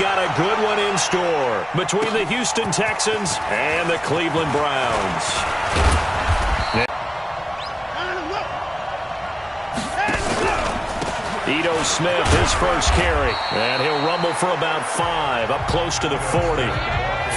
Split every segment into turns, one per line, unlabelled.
got a good one in store between the Houston Texans and the Cleveland Browns. Ito Smith, his first carry, and he'll rumble for about 5, up close to the 40.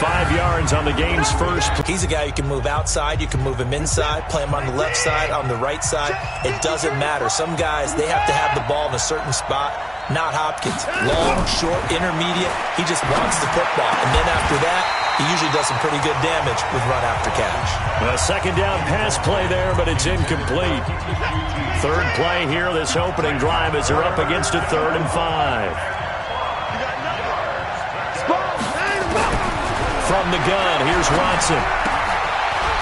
5 yards on the game's first.
He's a guy you can move outside, you can move him inside, play him on the left side, on the right side. It doesn't matter. Some guys, they have to have the ball in a certain spot. Not Hopkins. Long, short, intermediate. He just wants the football. And then after that, he usually does some pretty good damage with run after catch.
A second down pass play there, but it's incomplete. Third play here, this opening drive, as they're up against a 3rd and 5. From the gun, here's Watson.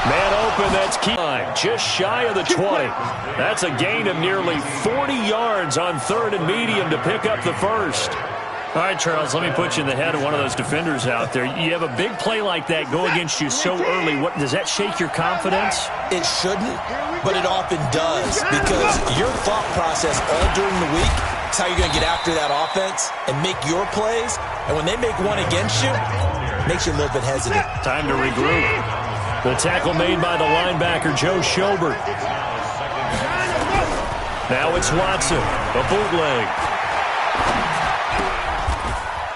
Man open, that's key. Just shy of the 20. That's a gain of nearly 40 yards on 3rd and medium to pick up the first. All right, Charles, let me put you in the head of one of those defenders out there. You have a big play like that go against you so early. What does that shake your confidence?
It shouldn't, but it often does, because your thought process all during the week is how you're going to get after that offense and make your plays. And when they make one against you, it makes you a little bit hesitant.
Time to regroup. The tackle made by the linebacker, Joe Schobert. Now it's Watson, a bootleg.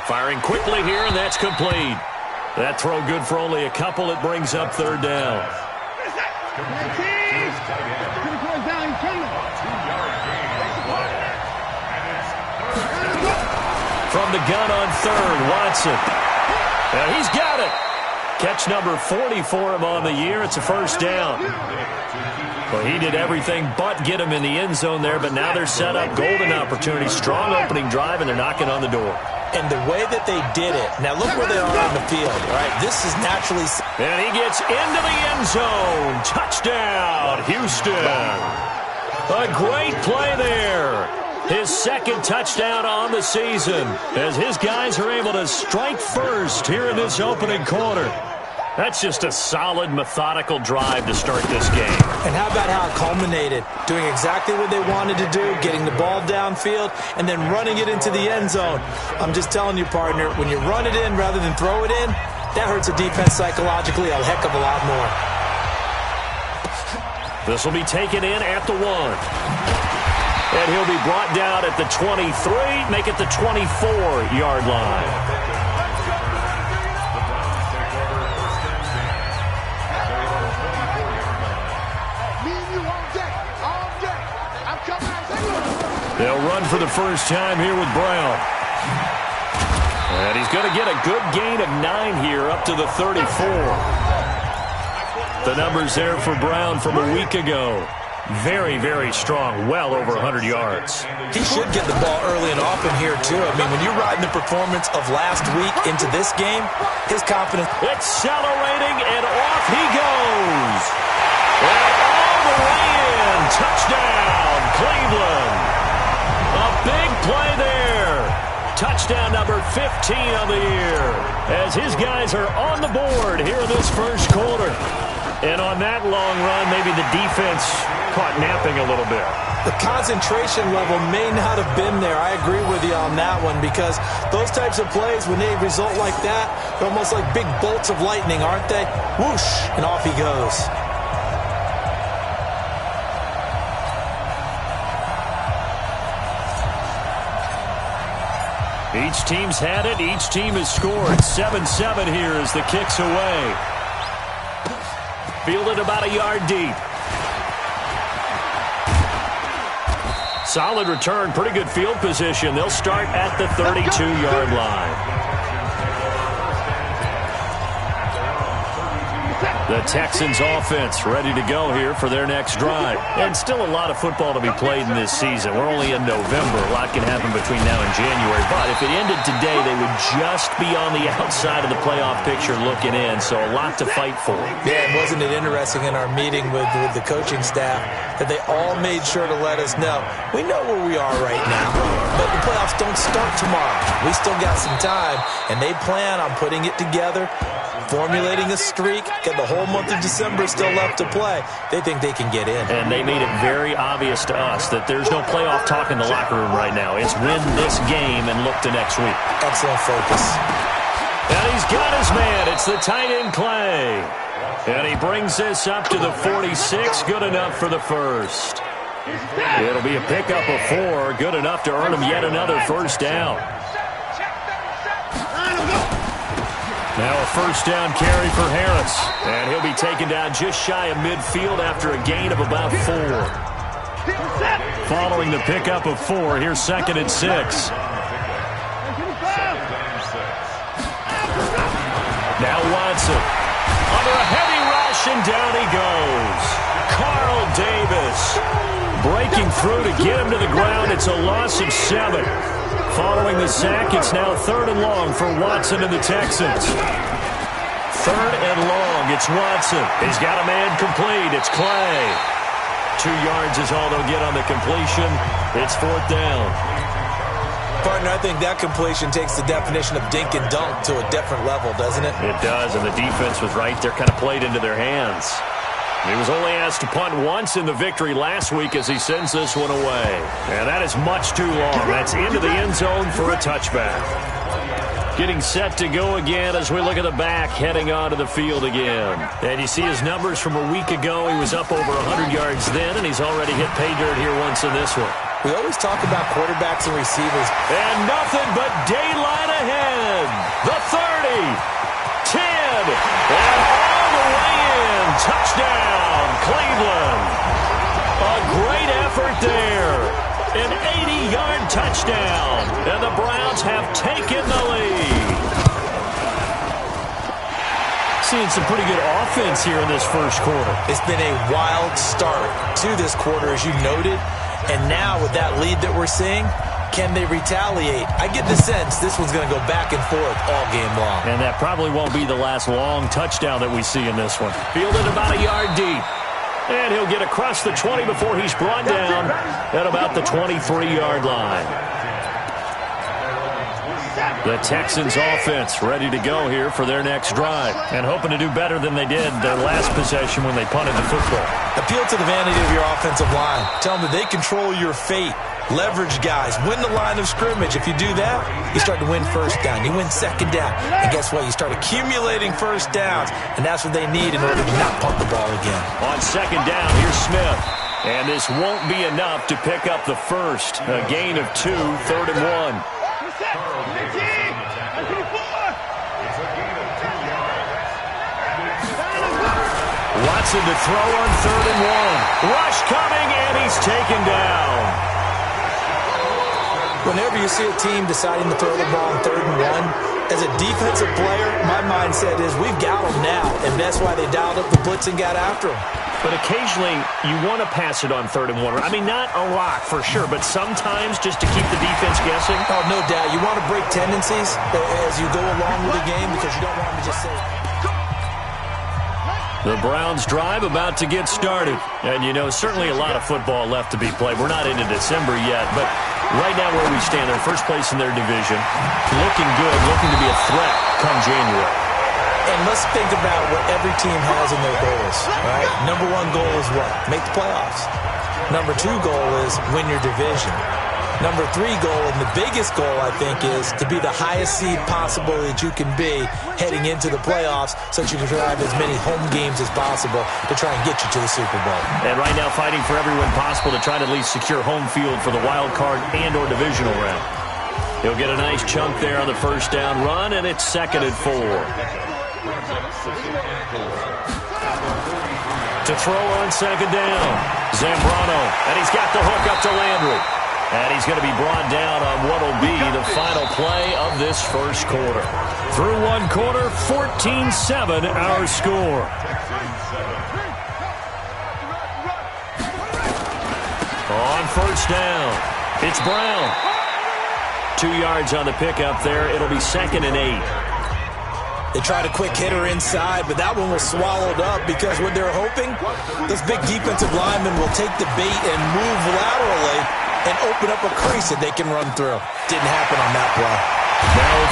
Firing quickly here, and that's complete. That throw good for only a couple. It brings up 3rd down. From the gun on 3rd, Watson. And he's got it. Catch number 40 for him on the year. It's a first down. Well, he did everything but get him in the end zone there, but now they're set up. Golden opportunity, strong opening drive, and they're knocking on the door.
And the way that they did it, now look where they are on the field, all right? This is naturally...
And he gets into the end zone. Touchdown, Houston. A great play there. His 2nd touchdown on the season as his guys are able to strike first here in this opening quarter. That's just a solid, methodical drive to start this game.
And how about how it culminated? Doing exactly what they wanted to do, getting the ball downfield, and then running it into the end zone. I'm just telling you, partner, when you run it in rather than throw it in, that hurts a defense psychologically a heck of a lot more.
This will be taken in at the 1. And he'll be brought down at the 23, make it the 24-yard line. They'll run for the first time here with Brown. And he's going to get a good gain of 9 here up to the 34. The numbers there for Brown from a week ago. Very, very strong, well over 100 yards.
He should get the ball early and often here, too. I mean, when you're riding the performance of last week into this game, his confidence...
Accelerating, and off he goes. And all the way in. Touchdown, Cleveland. A big play there. Touchdown number 15 of the year as his guys are on the board here in this first quarter. And on that long run, maybe the defense caught napping a little bit.
The concentration level may not have been there. I agree with you on that one, because those types of plays, when they result like that, they're almost like big bolts of lightning, aren't they? Whoosh, and off he goes.
Each team's had it. Each team has scored. 7-7 here as the kick's away. Fielded about a yard deep. Solid return. Pretty good field position. They'll start at the 32-yard line. The Texans offense ready to go here for their next drive. And still a lot of football to be played in this season. We're only in November. A lot can happen between now and January. But if it ended today, they would just be on the outside of the playoff picture looking in. So a lot to fight for.
Yeah, and wasn't it interesting in our meeting with the coaching staff that they all made sure to let us know, we know where we are right now, but the playoffs don't start tomorrow. We still got some time, and they plan on putting it together, formulating a streak, get the whole whole month of December still left to play. They think they can get in.
And they made it very obvious to us that there's no playoff talk in the locker room right now. It's win this game and look to next week.
Excellent focus.
And he's got his man. It's the tight end, Clay. And he brings this up to the 46. Good enough for the first. It'll be a pickup of 4. Good enough to earn him yet another first down. Now a first down carry for Harris. And he'll be taken down just shy of midfield after a gain of about 4. Following the pickup of 4, here's 2nd and 6. Now Watson. Under a heavy rush, and down he goes. Carl Davis breaking through to get him to the ground. It's a loss of 7. Following the sack, it's now 3rd and long for Watson and the Texans. 3rd and long, it's Watson. He's got a man complete. It's Clay. 2 yards is all they'll get on the completion. It's 4th down.
Partner, I think that completion takes the definition of dink and dunk to a different level, doesn't it?
It does, and the defense was right there, kind of played into their hands. He was only asked to punt once in the victory last week as he sends this one away. And that is much too long. That's into the end zone for a touchback. Getting set to go again as we look at the back, heading onto the field again. And you see his numbers from a week ago. He was up over 100 yards then, and he's already hit pay dirt here once in this one.
We always talk about quarterbacks and receivers.
And nothing but daylight ahead. The 30, 10, and all the way in. Touchdown, Cleveland. A great effort there. An 80-yard touchdown. And the Browns have taken the lead. Seeing some pretty good offense here in this first quarter.
It's been a wild start to this quarter, as you noted. And now with that lead that we're seeing, can they retaliate? I get the sense this one's going to go back and forth all game long.
And that probably won't be the last long touchdown that we see in this one. Fielded about a yard deep. And he'll get across the 20 before he's brought down at about the 23-yard line. The Texans offense ready to go here for their next drive and hoping to do better than they did their last possession when they punted the football.
Appeal to the vanity of your offensive line. Tell them that they control your fate. Leverage guys. Win the line of scrimmage. If you do that, you start to win first down. You win second down. And guess what? You start accumulating first downs. And that's what they need in order to not punt the ball again.
On second down, here's Smith. And this won't be enough to pick up the first. A gain of 2, 3rd and 1. Watson to throw on 3rd and 1. Rush coming, and he's taken down.
Whenever you see a team deciding to throw the ball on 3rd and 1, as a defensive player, my mindset is we've got them now, and that's why they dialed up the blitz and got after them.
But occasionally, you want to pass it on 3rd and 1. I mean, not a lot for sure, but sometimes just to keep the defense guessing.
Oh, no doubt. You want to break tendencies as you go along with the game because you don't want them to just say...
The Browns drive about to get started. And, you know, certainly a lot of football left to be played. We're not into December yet, but right now where we stand, they're first place in their division. Looking good, looking to be a threat come January.
And let's think about what every team has in their goals, right? Number 1 goal is what? Make the playoffs. Number 2 goal is win your division. Number 3 goal, and the biggest goal, I think, is to be the highest seed possible that you can be heading into the playoffs so that you can have as many home games as possible to try and get you to the Super Bowl.
And right now fighting for every win possible to try to at least secure home field for the wild card and or divisional round. He'll get a nice chunk there on the first down run, and it's 2nd and 4. To throw on 2nd down, Zambrano, and he's got the hook up to Landry. And he's going to be brought down on what will be the final play of this first quarter. Through one quarter, 14-7 our score. On first down, it's Brown. 2 yards on the pickup there. It'll be 2nd and 8.
They tried a quick hitter inside, but that one was swallowed up because what they're hoping, this big defensive lineman will take the bait and move laterally and open up a crease that they can run through. Didn't happen on that play.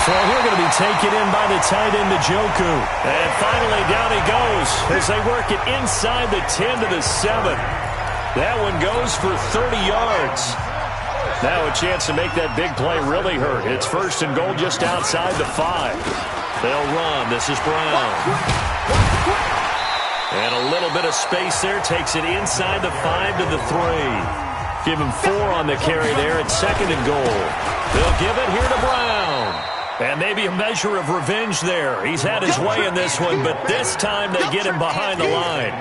Now we're going to be taken in by the tight end, Njoku. And finally, down he goes as they work it inside the 10 to the 7. That one goes for 30 yards. Now a chance to make that big play really hurt. It's first and goal just outside the 5. They'll run. This is Brown. And a little bit of space there. Takes it inside the 5 to the 3. Give him 4 on the carry there at second and goal. They'll give it here to Brown. And maybe a measure of revenge there. He's had his way in this one, but this time they get him behind the line.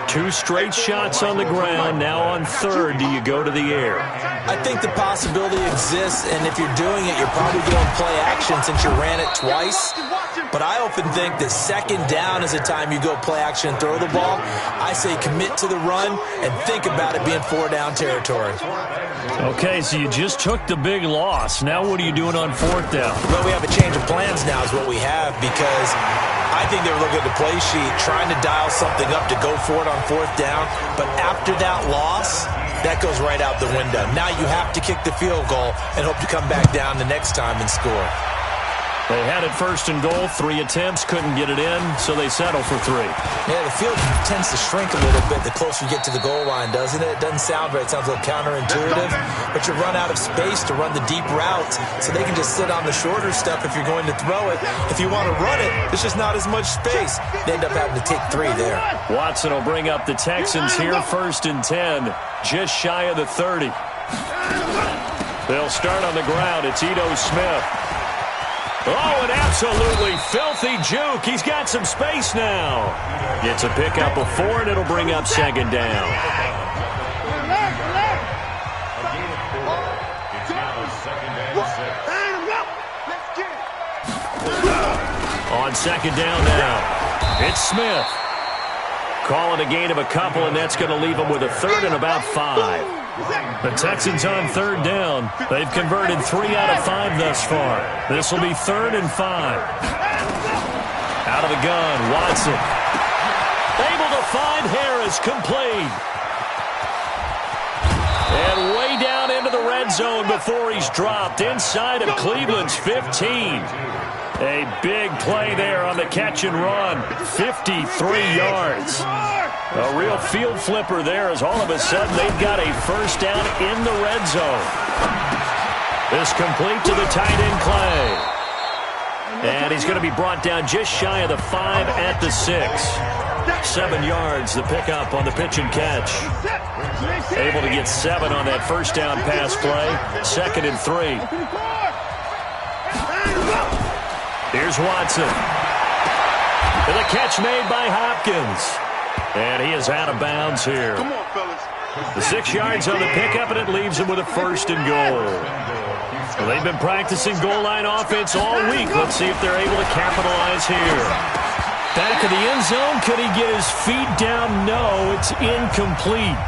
2 straight shots on the ground. Now on third, do you go to the air?
I think the possibility exists, and if you're doing it, you're probably going play action since you ran it twice. But I often think that second down is the time you go play action and throw the ball. I say commit to the run and think about it being 4-down territory.
Okay, so you just took the big loss. Now what are you doing on fourth down?
Well, we have a change of plans now is what we have, because I think they were looking at the play sheet, trying to dial something up to go for it on fourth down. But after that loss, that goes right out the window. Now you have to kick the field goal and hope to come back down the next time and score.
They had it first and goal, 3 attempts, couldn't get it in, so they settle for 3.
Yeah, the field tends to shrink a little bit the closer you get to the goal line, doesn't it? It doesn't sound right. It sounds a little counterintuitive, but you run out of space to run the deep routes, so they can just sit on the shorter stuff if you're going to throw it. If you want to run it, there's just not as much space. They end up having to take 3 there.
Watson will bring up the Texans here, first and 10, just shy of the 30. They'll start on the ground. It's Ito Smith. Oh, an absolutely filthy juke. He's got some space now. Gets a pickup of 4, and it'll bring up second down. On second down now, it's Smith. Calling a gain of a couple, and that's going to leave him with a third and about 5. The Texans on third down. They've converted 3 out of 5 thus far. This will be third and 5. Out of the gun, Watson. Able to find Harris, complete. And way down into the red zone before he's dropped inside of Cleveland's 15. A big play there on the catch and run. 53 yards. A real field flipper there as all of a sudden they've got a first down in the red zone. This complete to the tight end Clay. And he's going to be brought down just shy of the 5 at the 6. 7 yards, the pickup on the pitch and catch. Able to get 7 on that first down pass play. Second and 3. Here's Watson. And the catch made by Hopkins. And he is out of bounds here.
Come on, fellas.
The 6 yards on the pickup, and it leaves him with a first and goal. Well, they've been practicing goal line offense all week. Let's see if they're able to capitalize here. Back of the end zone. Could he get his feet down? No, it's incomplete.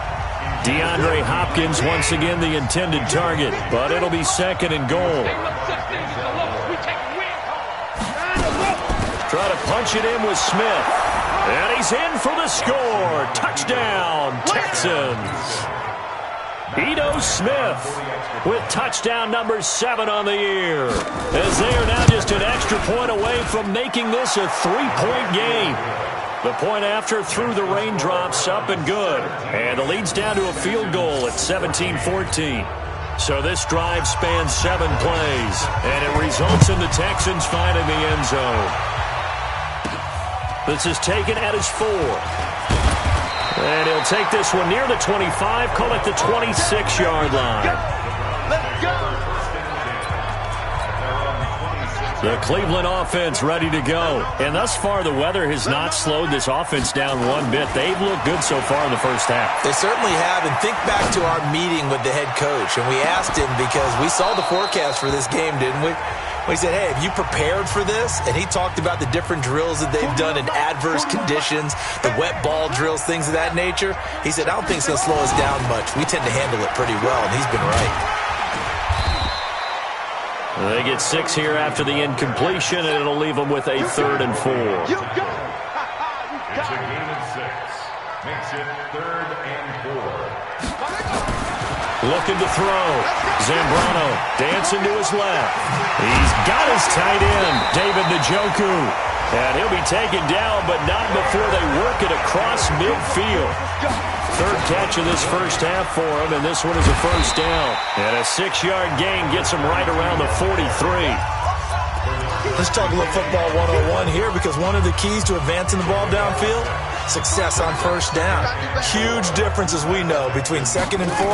DeAndre Hopkins once again the intended target, but it'll be second and goal. Try to punch it in with Smith. And he's in for the score. Touchdown, Texans. Ito Smith with touchdown number 7 on the year. As they are now just an extra point away from making this a 3-point game. The point after through the raindrops, up and good. And the lead's down to a field goal at 17-14. So this drive spans 7 plays, and it results in the Texans finding the end zone. This is taken at his 4. And he'll take this one near the 25, call it the 26-yard line.
Let's go.
The Cleveland offense ready to go. And thus far, the weather has not slowed this offense down one bit. They've looked good so far in the first half.
They certainly have. And think back to our meeting with the head coach. And we asked him, because we saw the forecast for this game, didn't we? We said, hey, have you prepared for this? And he talked about the different drills that they've done in adverse conditions, the wet ball drills, things of that nature. He said, I don't think it's going to slow us down much. We tend to handle it pretty well, and he's been right.
They get 6 here after the incompletion, and it'll leave them with a third and 4.
You got it.
It's a gain of 6. Makes it third and 4.
Looking to throw. Zambrano dancing to his left. He's got his tight end, David Njoku. And he'll be taken down, but not before they work it across midfield. Third catch of this first half for him, and this one is a first down. And a 6-yard gain gets him right around the 43.
Let's talk a little football 101 here, because one of the keys to advancing the ball downfield, success on first down. Huge difference, as we know, between 2nd and 4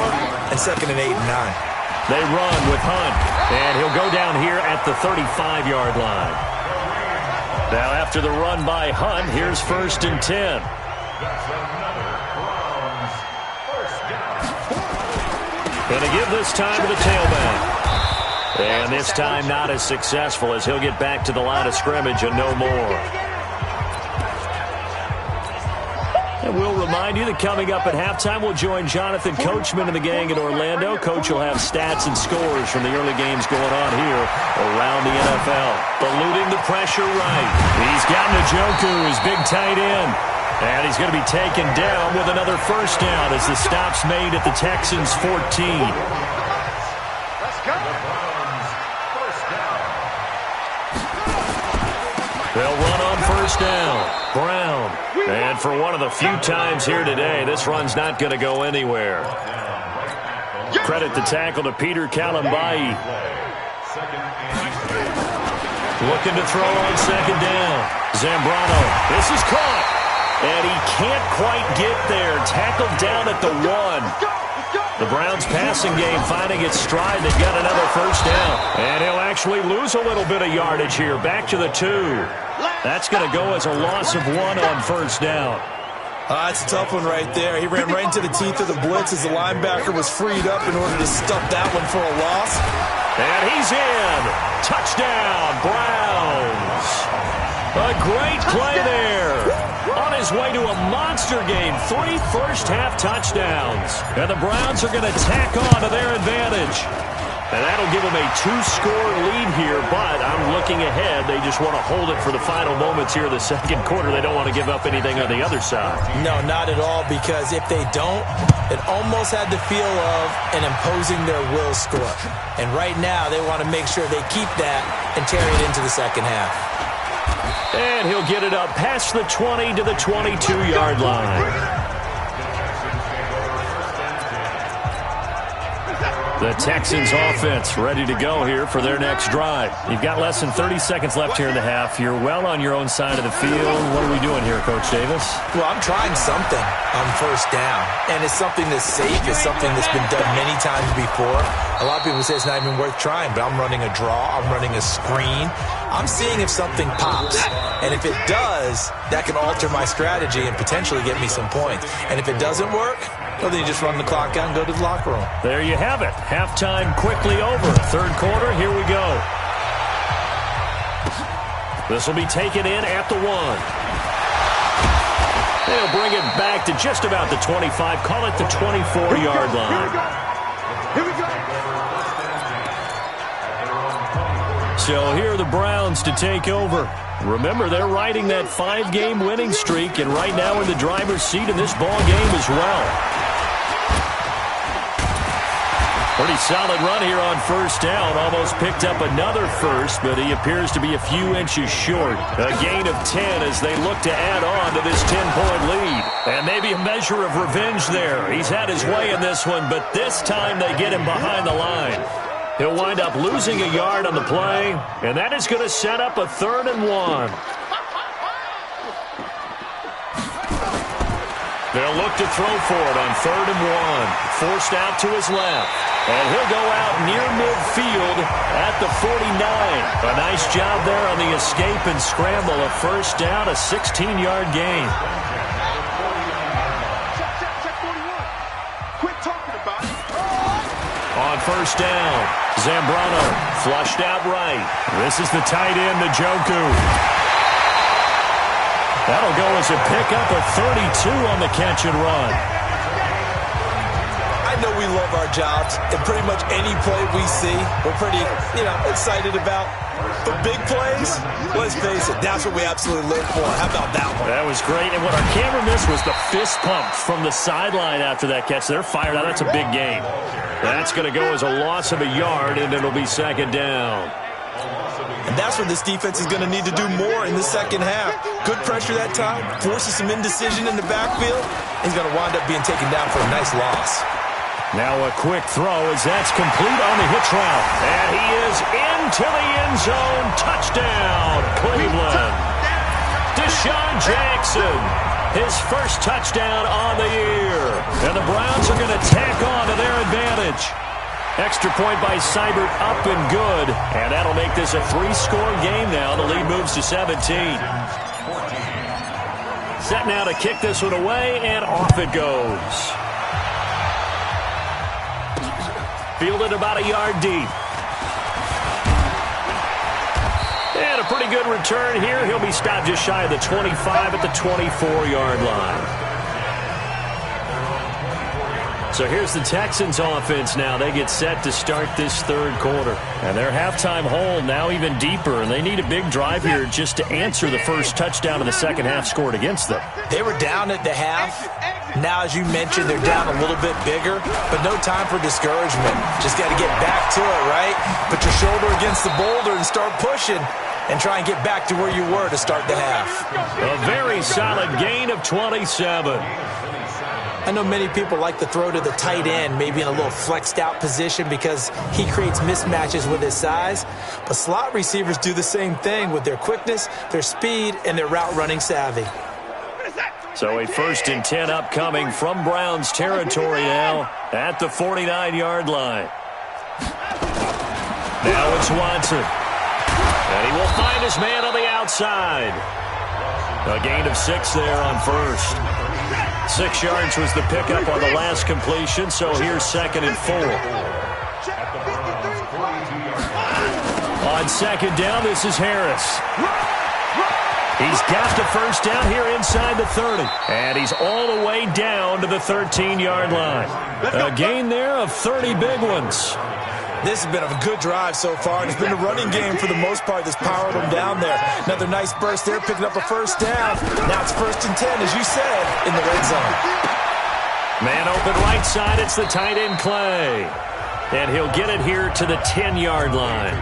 and 2nd and 8 and 9.
They run with Hunt, and he'll go down here at the 35-yard line. Now after the run by Hunt, here's 1st and 10. Going to give this time to the tailback. And this time not as successful, as he'll get back to the line of scrimmage and no more. And we'll remind you that coming up at halftime, we'll join Jonathan Coachman and the gang in Orlando. Coach will have stats and scores from the early games going on here around the NFL. Eluding the pressure right. He's got Njoku, his big tight end. And he's going to be taken down with another first down as the stop's made at the Texans' 14. They'll run on first down. Brown. And for one of the few times here today, this run's not going to go anywhere. Credit the tackle to Peter Kalambai. Looking to throw on second down. Zambrano. This is caught. And he can't quite get there. Tackled down at the 1. The Browns' passing game finding its stride. They've got another first down. And he'll actually lose a little bit of yardage here. Back to the 2. That's going to go as a loss of 1 on first down.
That's a tough one right there. He ran right into the teeth of the blitz as the linebacker was freed up in order to stuff that one for a loss.
And he's in. Touchdown, Browns. A great play there. On his way to a monster game, 3 first-half touchdowns. And the Browns are going to tack on to their advantage. And that'll give them a 2-score lead here, but I'm looking ahead. They just want to hold it for the final moments here of the second quarter. They don't want to give up anything on the other side.
No, not at all, because if they don't, it almost had the feel of an imposing their will score. And right now, they want to make sure they keep that and carry it into the second half.
And he'll get it up past the 20 to the 22-yard line. The Texans offense ready to go here for their next drive. You've got less than 30 seconds left here in the half. You're well on your own side of the field. What are we doing here, Coach Davis?
Well, I'm trying something on first down. And it's something that's safe. It's something that's been done many times before. A lot of people say it's not even worth trying, but I'm running a draw. I'm running a screen. I'm seeing if something pops. And if it does, that can alter my strategy and potentially get me some points. And if it doesn't work, well, then you just run the clock out and go to the locker room.
There you have it. Halftime quickly over. Third quarter, here we go. This will be taken in at the 1. They'll bring it back to just about the 25. Call it the 24-yard line.
Here we go.
So here are the Browns to take over. Remember, they're riding that 5-game winning streak, and right now in the driver's seat in this ball game as well. Pretty solid run here on first down. Almost picked up another first, but he appears to be a few inches short. A gain of 10 as they look to add on to this 10-point lead. And maybe a measure of revenge there. He's had his way in this one, but this time they get him behind the line. He'll wind up losing a yard on the play, and that is going to set up a 3rd and 1. They'll look to throw for it on 3rd and 1. Forced out to his left. And he'll go out near midfield at the 49. A nice job there on the escape and scramble. A first down, a 16-yard gain.
Check 41. Quit talking about it.
On first down, Zambrano flushed out right. This is the tight end, Njoku. That'll go as a pickup of 32 on the catch and run.
I know we love our jobs, and pretty much any play we see, we're pretty, excited about. But big plays, sacks. Let's face it, that's what we absolutely live for. How about that one?
That was great. And what our camera missed was the fist pump from the sideline after that catch. They're fired out. That's a big game. That's going to go as a loss of a yard, and it'll be second down.
And that's what this defense is going to need to do more in the second half. Good pressure that time, forces some indecision in the backfield. He's going to wind up being taken down for a nice loss.
Now a quick throw as that's complete on the hitch route. And he is into the end zone. Touchdown, Cleveland. Deshaun Jackson, his first touchdown on the year. And the Browns are going to tack on to their advantage. Extra point by Seibert, up and good. And that'll make this a 3-score game now. The lead moves to 17. Set now to kick this one away, and off it goes. Fielded about a yard deep. And a pretty good return here. He'll be stopped just shy of the 25 at the 24-yard line. So here's the Texans offense now. They get set to start this third quarter. And their halftime hole now even deeper. And they need a big drive here just to answer the first touchdown of the second half scored against them.
They were down at the half. Now, as you mentioned, they're down a little bit bigger, but no time for discouragement. Just got to get back to it, right? Put your shoulder against the boulder and start pushing and try and get back to where you were to start the half.
A very solid gain of 27.
I know many people like to throw to the tight end, maybe in a little flexed out position because he creates mismatches with his size. But slot receivers do the same thing with their quickness, their speed, and their route running savvy.
So a 1st and 10 upcoming from Browns territory now at the 49-yard line. Now it's Watson. And he will find his man on the outside. A gain of 6 there on first. 6 yards was the pickup on the last completion, so here's 2nd and 4. On 2nd down, this is Harris. He's got the first down here inside the 30. And he's all the way down to the 13-yard line. A gain there of 30 big ones.
This has been a good drive so far, and it's been a running game for the most part that's powered them down there. Another nice burst there, picking up a first down. Now it's 1st and 10, as you said, in the red zone.
Man open right side, it's the tight end Clay. And he'll get it here to the 10-yard line.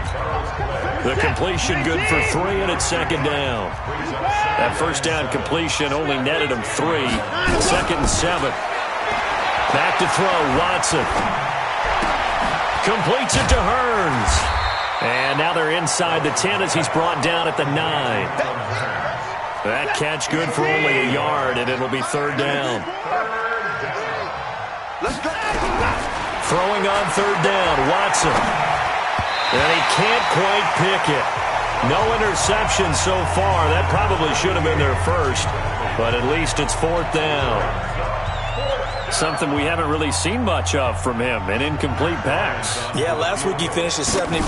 The completion good for 3, and it's 2nd down. That first down completion only netted him 3. 2nd and 7. Back to throw, Watson. Completes it to Hearns. And now they're inside the 10 as he's brought down at the 9. That catch good for only a yard, and it'll be 3rd down. Throwing on 3rd down, Watson. And he can't quite pick it. No interception so far. That probably should have been their first, but at least it's 4th down. Something we haven't really seen much of from him, an incomplete pass.
Yeah, last week he finished at 70%.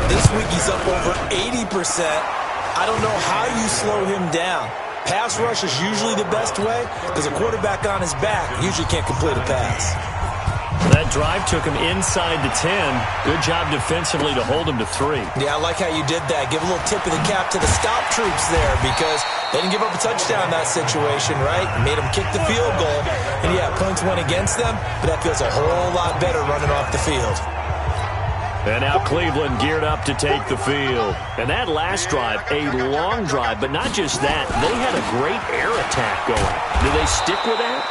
This week he's up over 80%. I don't know how you slow him down. Pass rush is usually the best way because a quarterback on his back usually can't complete a pass.
That drive took him inside the 10. Good job defensively to hold him to 3.
Yeah, I like how you did that. Give a little tip of the cap to the stop troops there because they didn't give up a touchdown in that situation, right? Made them kick the field goal. And, yeah, points went against them, but that feels a whole lot better running off the field.
And now Cleveland geared up to take the field. And that last drive, a long drive, but not just that. They had a great air attack going. Do they stick with that?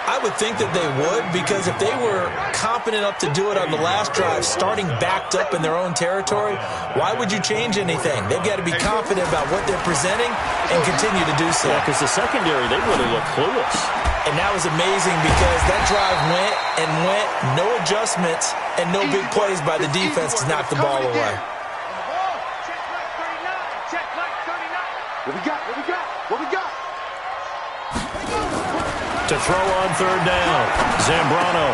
I would think that they would because if they were competent enough to do it on the last drive, starting backed up in their own territory, why would you change anything? They've got to be confident about what they're presenting and continue to do so.
Yeah, because the secondary, they really look clueless.
And that was amazing because that drive went and went, no adjustments, and no big plays by the defense to knock the ball away.
Check, Mike 39. What we got? What we got? What we got?
To throw on 3rd down, Zambrano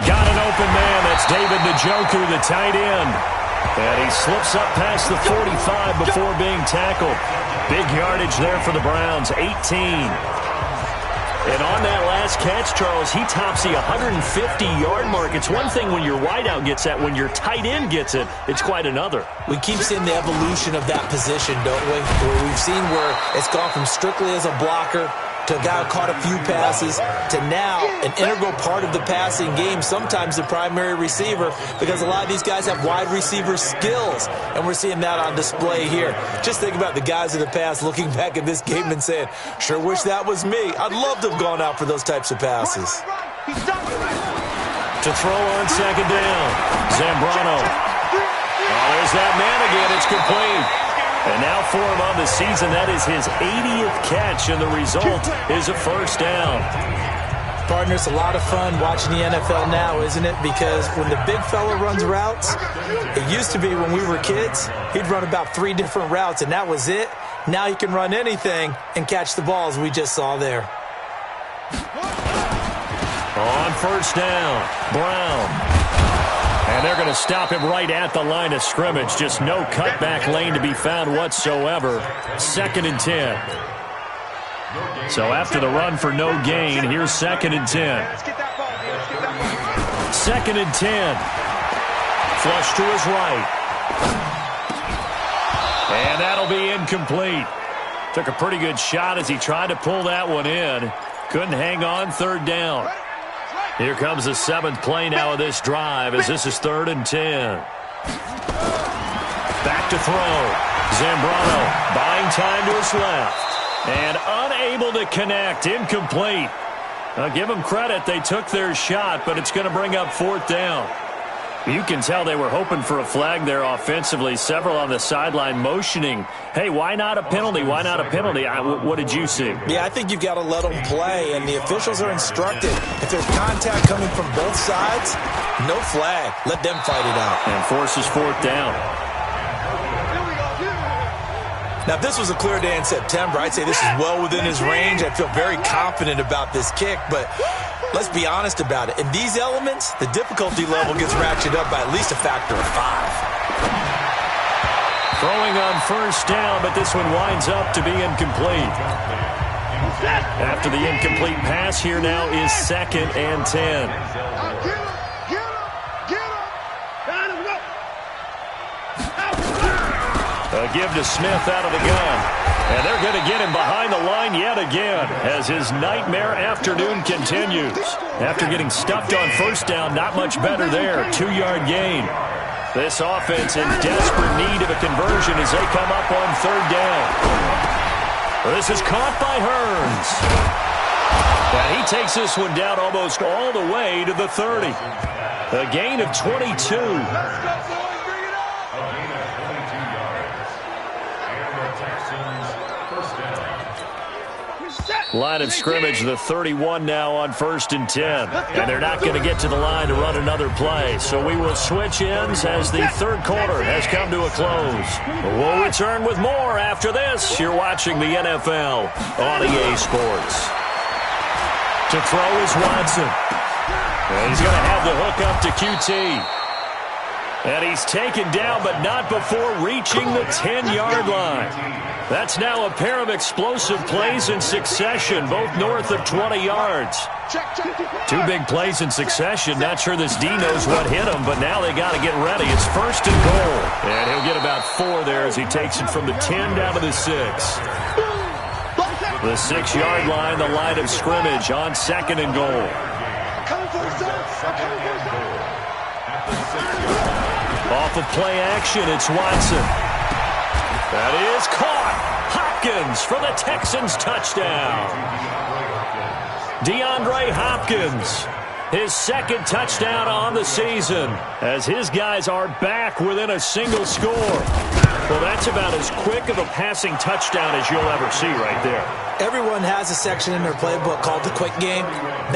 got an open man. That's David Njoku, the tight end. And he slips up past the 45 before being tackled. Big yardage there for the Browns, 18. And on that last catch, Charles, he tops the 150-yard mark. It's one thing when your wideout gets that. When your tight end gets it, it's quite another.
We keep seeing the evolution of that position, don't we? Where we've seen where it's gone from strictly as a blocker to a guy who caught a few passes, to now an integral part of the passing game, sometimes the primary receiver, because a lot of these guys have wide receiver skills, and we're seeing that on display here. Just think about the guys in the past looking back at this game and saying, sure wish that was me. I'd love to have gone out for those types of passes.
To throw on second down, Zambrano. Oh, there's that man again. It's complete. And now for him on the season, that is his 80th catch, and the result is a first down.
Partner, it's a lot of fun watching the NFL now, isn't it? Because when the big fella runs routes, it used to be when we were kids, he'd run about 3 different routes, and that was it. Now he can run anything and catch the balls we just saw there.
On first down, Brown. And they're going to stop him right at the line of scrimmage. Just no cutback lane to be found whatsoever. 2nd and 10. So after the run for no gain, here's 2nd and 10. 2nd and 10. Flush to his right. And that'll be incomplete. Took a pretty good shot as he tried to pull that one in. Couldn't hang on, 3rd down. Here comes the 7th play now of this drive as this is 3rd and 10. Back to throw. Zambrano buying time to his left. And unable to connect. Incomplete. I'll give them credit. They took their shot, but it's going to bring up 4th down. You can tell they were hoping for a flag there offensively. Several on the sideline motioning, hey, why not a penalty? Why not a penalty? What did you see?
Yeah, I think you've got to let them play, and the officials are instructed. If there's contact coming from both sides, no flag. Let them fight it out.
And forces 4th down.
Now, if this was a clear day in September, I'd say this is well within his range. I feel very confident about this kick, but let's be honest about it. In these elements, the difficulty level gets ratcheted up by at least a factor of 5.
Throwing on first down, but this one winds up to be incomplete. After the incomplete pass, here now is 2nd and 10. A give to Smith out of the gun. And they're going to get him behind the line yet again as his nightmare afternoon continues. After getting stuffed on first down, not much better there. 2-yard gain. This offense in desperate need of a conversion as they come up on 3rd down. This is caught by Hearns. And he takes this one down almost all the way to the 30. A gain of 22. Line of scrimmage, the 31 now on 1st and 10. And they're not going to get to the line to run another play. So we will switch ends as the 3rd quarter has come to a close. We'll return with more after this. You're watching the NFL on EA Sports. To throw is Watson. And he's going to have the hook up to QT. And he's taken down, but not before reaching the 10-yard line. That's now a pair of explosive plays in succession, both north of 20 yards. 2 big plays in succession. Not sure this D knows what hit him, but now they got to get ready. It's 1st and goal. And he'll get about 4 there as he takes it from the 10 down to the 6. The 6-yard line, the line of scrimmage on 2nd and goal. Off of play action, it's Watson. That is caught. Hopkins for the Texans touchdown. DeAndre Hopkins, his 2nd touchdown on the season as his guys are back within a single score. Well, that's about as quick of a passing touchdown as you'll ever see right there.
Everyone has a section in their playbook called the quick game.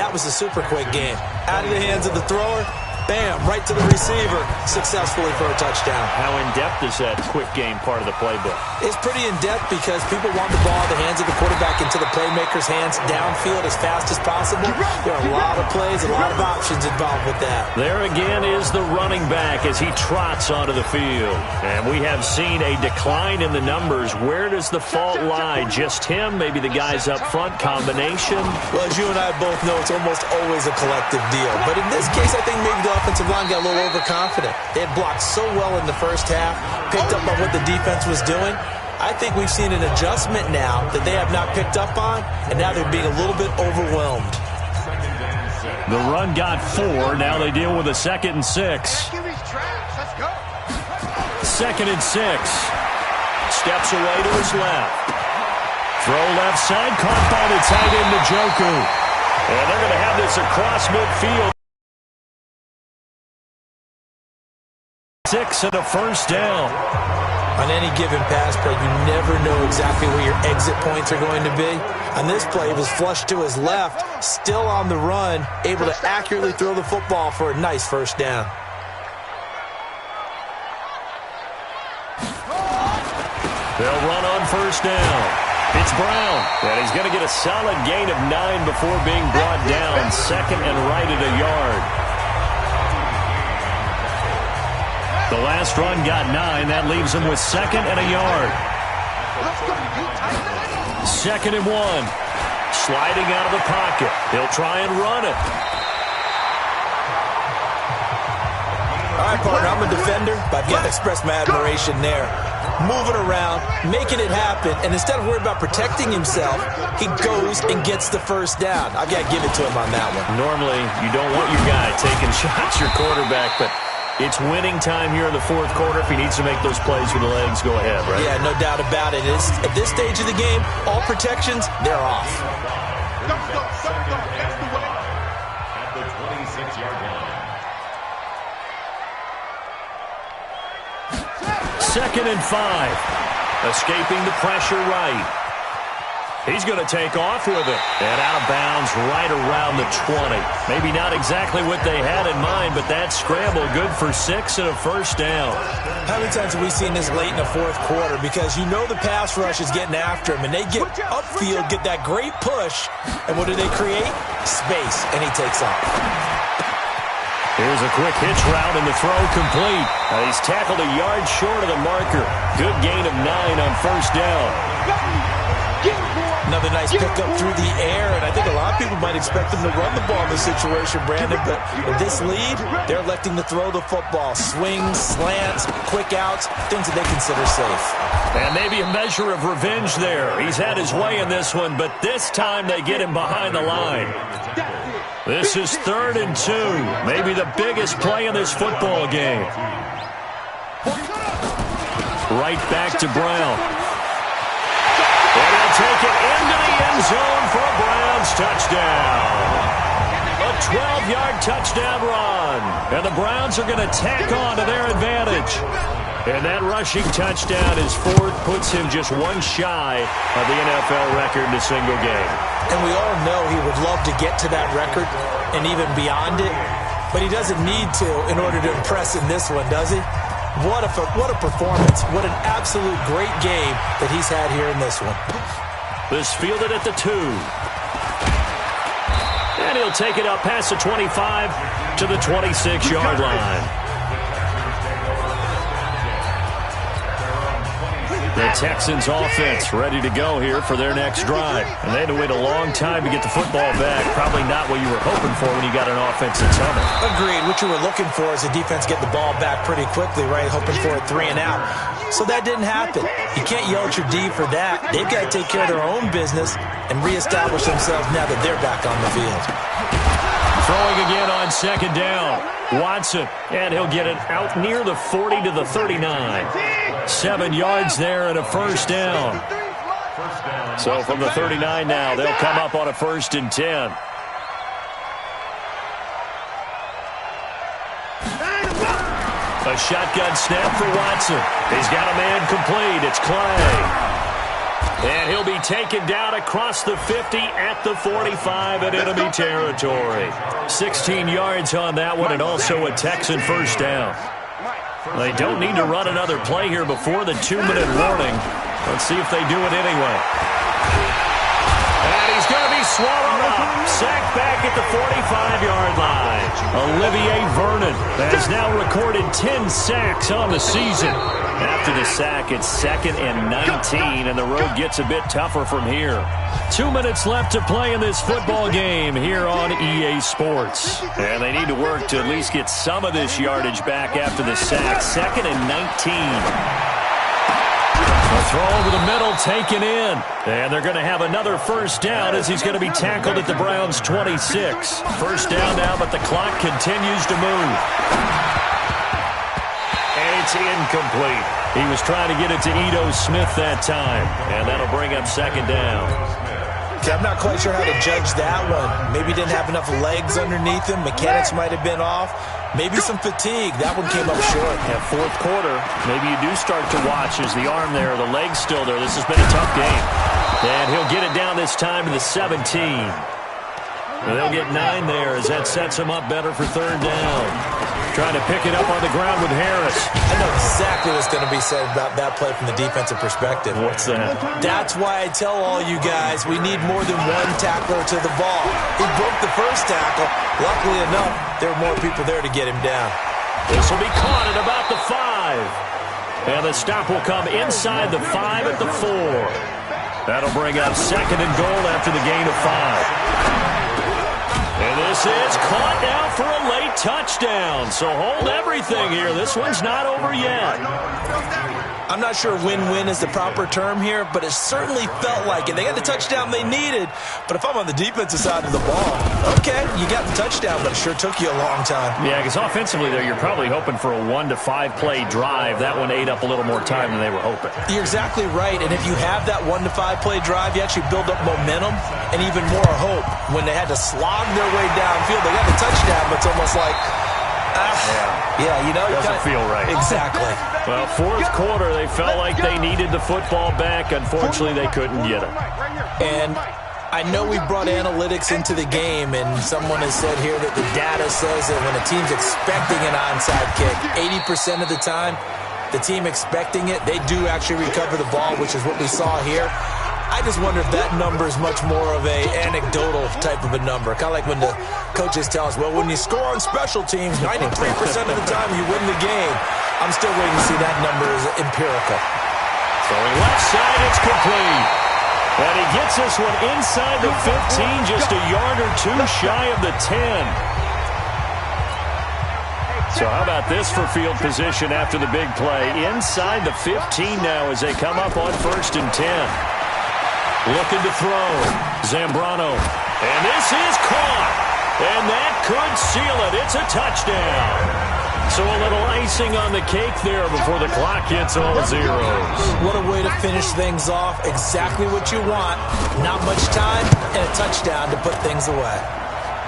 That was the super quick game. Out of the hands of the thrower, bam, right to the receiver, successfully for a touchdown.
How in-depth is that quick game part of the playbook?
It's pretty in-depth because people want the ball in the hands of the quarterback into the playmaker's hands downfield as fast as possible. There are a lot of plays, a lot of options involved with that.
There again is the running back as he trots onto the field. And we have seen a decline in the numbers. Where does the fault lie? Just him? Maybe the guys up front? Combination?
Well, as you and I both know, it's almost always a collective deal. But in this case, I think maybe the offensive line got a little overconfident. They had blocked so well in the first half, picked up on what the defense was doing. I think we've seen an adjustment now that they have not picked up on, and now they're being a little bit overwhelmed.
The run got 4. Now they deal with a 2nd and 6. 2nd and 6. Steps away to his left. Throw left side, caught by the tight end, Njoku. And they're going to have this across midfield. 6 and a first down.
On any given pass play, you never know exactly where your exit points are going to be. On this play, it was flushed to his left, still on the run, able to accurately throw the football for a nice first down.
They'll run on first down. It's Brown, and he's going to get a solid gain of 9 before being brought down. 2nd and right at a yard. The last run got 9. That leaves him with 2nd and a yard. 2nd and 1. Sliding out of the pocket. He'll try and run it.
All right, partner, I'm a defender, but I've got to express my admiration there. Moving around, making it happen, and instead of worrying about protecting himself, he goes and gets the first down. I've got to give it to him on that one.
Normally, you don't want your guy taking shots, your quarterback, but it's winning time here in the fourth quarter. If he needs to make those plays with the legs, go ahead, right?
Yeah, no doubt about it. At this stage of the game, all protections, they're off.
At the 26-yard line.
2nd and 5. Escaping the pressure right. He's going to take off with it. And out of bounds right around the 20. Maybe not exactly what they had in mind, but that scramble good for 6 and a first down.
How many times have we seen this late in the fourth quarter? Because you know the pass rush is getting after him, and they get upfield, get that great push, and what do they create? Space, and he takes off.
Here's a quick hitch route, and the throw complete. He's tackled a yard short of the marker. Good gain of 9 on first down.
Another nice pickup through the air, and I think a lot of people might expect them to run the ball in this situation, Brandon, but with this lead, they're electing to throw the football. Swings, slants, quick outs, things that they consider safe.
And maybe a measure of revenge there. He's had his way in this one, but this time they get him behind the line. This is 3rd and 2. Maybe the biggest play in this football game. Right back to Brown. And he'll take it into the end zone for a Browns touchdown. A 12-yard touchdown run. And the Browns are going to tack on to their advantage. And that rushing touchdown is 4th, puts him just one shy of the NFL record in a single game.
And we all know he would love to get to that record and even beyond it, but he doesn't need to in order to impress in this one, does he? What a performance. What an absolute great game that he's had here in this one.
This fielded at the 2. And he'll take it up past the 25 to the 26-yard line. The Texans offense ready to go here for their next drive. And they had to wait a long time to get the football back. Probably not what you were hoping for when you got an offense that's humming.
Agreed. What you were looking for is the defense get the ball back pretty quickly, right? Hoping for a 3 and out. So that didn't happen. You can't yell at your D for that. They've got to take care of their own business and reestablish themselves now that they're back on the field.
Throwing again on 2nd down. Watson, and he'll get it out near the 40 to the 39. 7 yards there and a first down. So from the 39 now, they'll come up on a 1st and 10. A shotgun snap for Watson. He's got a man complete. It's Clay. And he'll be taken down across the 50 at the 45 in enemy territory. 16 yards on that one, and also a Texan first down. They don't need to run another play here before the 2-minute warning. Let's see if they do it anyway. And he's going to be swallowed up. Sacked back at the 45-yard line. Olivier Vernon has now recorded 10 sacks on the season. After the sack, it's 2nd and 19, and the road gets a bit tougher from here. 2 minutes left to play in this football game here on EA Sports. And they need to work to at least get some of this yardage back after the sack. 2nd and 19. A throw over the middle, taken in. And they're going to have another first down as he's going to be tackled at the Browns' 26. First down now, but the clock continues to move. And it's incomplete. He was trying to get it to Ito Smith that time. And that'll bring up second down.
Okay, I'm not quite sure how to judge that one. Maybe he didn't have enough legs underneath him. Mechanics might have been off. Maybe some fatigue. That one came up short.
Yeah, fourth quarter, maybe you do start to watch as the arm there, the leg's still there. This has been a tough game. And he'll get it down this time to the 17. And they'll get 9 there as that sets him up better for third down. Trying to pick it up on the ground with Harris.
I know exactly what's going to be said about that play from the defensive perspective.
What's that?
That's why I tell all you guys we need more than one tackler to the ball. He broke the first tackle. Luckily enough, there were more people there to get him down.
This will be caught at about the 5. And the stop will come inside the 5 at the 4. That'll bring up 2nd and goal after the gain of 5. And this is caught now for a late touchdown. So hold everything here. This one's not over yet.
I'm not sure win-win is the proper term here, but it certainly felt like it. They got the touchdown they needed, but if I'm on the defensive side of the ball, okay, you got the touchdown, but it sure took you a long time.
Yeah, because offensively, though, you're probably hoping for a 1 to 5 play drive. That one ate up a little more time than they were hoping.
You're exactly right, and if you have that 1 to 5 play drive, you actually build up momentum and even more hope. When they had to slog their way downfield, they got the touchdown, but it's almost like, yeah, you know,
doesn't feel right.
Exactly.
Well, fourth quarter, they felt like they needed the football back. Unfortunately, they couldn't get it.
And I know we brought analytics into the game, and someone has said here that the data says that when a team's expecting an onside kick, 80% of the time, the team expecting it, they do actually recover the ball, which is what we saw here. I just wonder if that number is much more of a anecdotal type of a number. Kind of like when the coaches tell us, well, when you score on special teams, 93% of the time you win the game. I'm still waiting to see that number as empirical.
Throwing left side, it's complete. And he gets this one inside the 15, just a yard or two shy of the 10. So how about this for field position after the big play? Inside the 15 now as they come up on 1st and 10. Looking to throw. Zambrano. And this is caught. And that could seal it. It's a touchdown. So a little icing on the cake there before the clock hits all zeros.
What a way to finish things off. Exactly what you want. Not much time and a touchdown to put things away.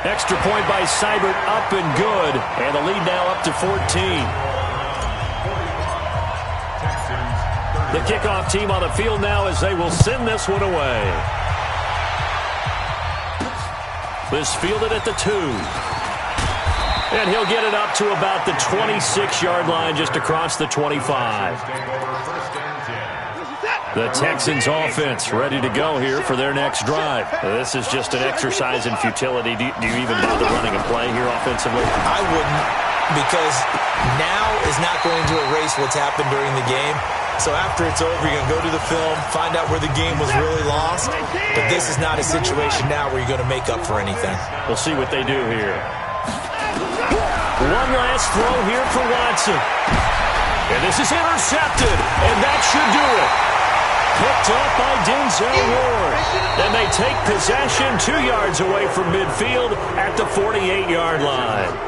Extra point by Seibert, up and good. And the lead now up to 14. The kickoff team on the field now as they will send this one away. This fielded at the 2. And he'll get it up to about the 26-yard line just across the 25. The Texans offense ready to go here for their next drive. This is just an exercise in futility. Do you even bother running a play here offensively?
I wouldn't, because now is not going to erase what's happened during the game. So after it's over, you're going to go to the film, find out where the game was really lost. But this is not a situation now where you're going to make up for anything.
We'll see what they do here. One last throw here for Watson. And this is intercepted, and that should do it. Picked up by Denzel Ward. And they take possession 2 yards away from midfield at the 48-yard line.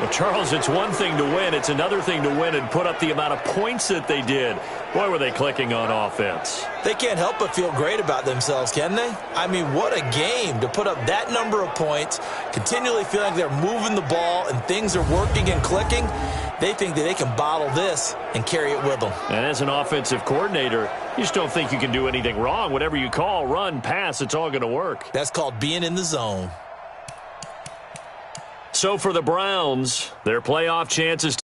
Well, Charles, it's one thing to win. It's another thing to win and put up the amount of points that they did. Boy, were they clicking on offense.
They can't help but feel great about themselves, can they? I mean, what a game to put up that number of points, continually feeling like they're moving the ball and things are working and clicking. They think that they can bottle this and carry it with them.
And as an offensive coordinator, you just don't think you can do anything wrong. Whatever you call, run, pass, it's all going to work.
That's called being in the zone.
So for the Browns, their playoff chances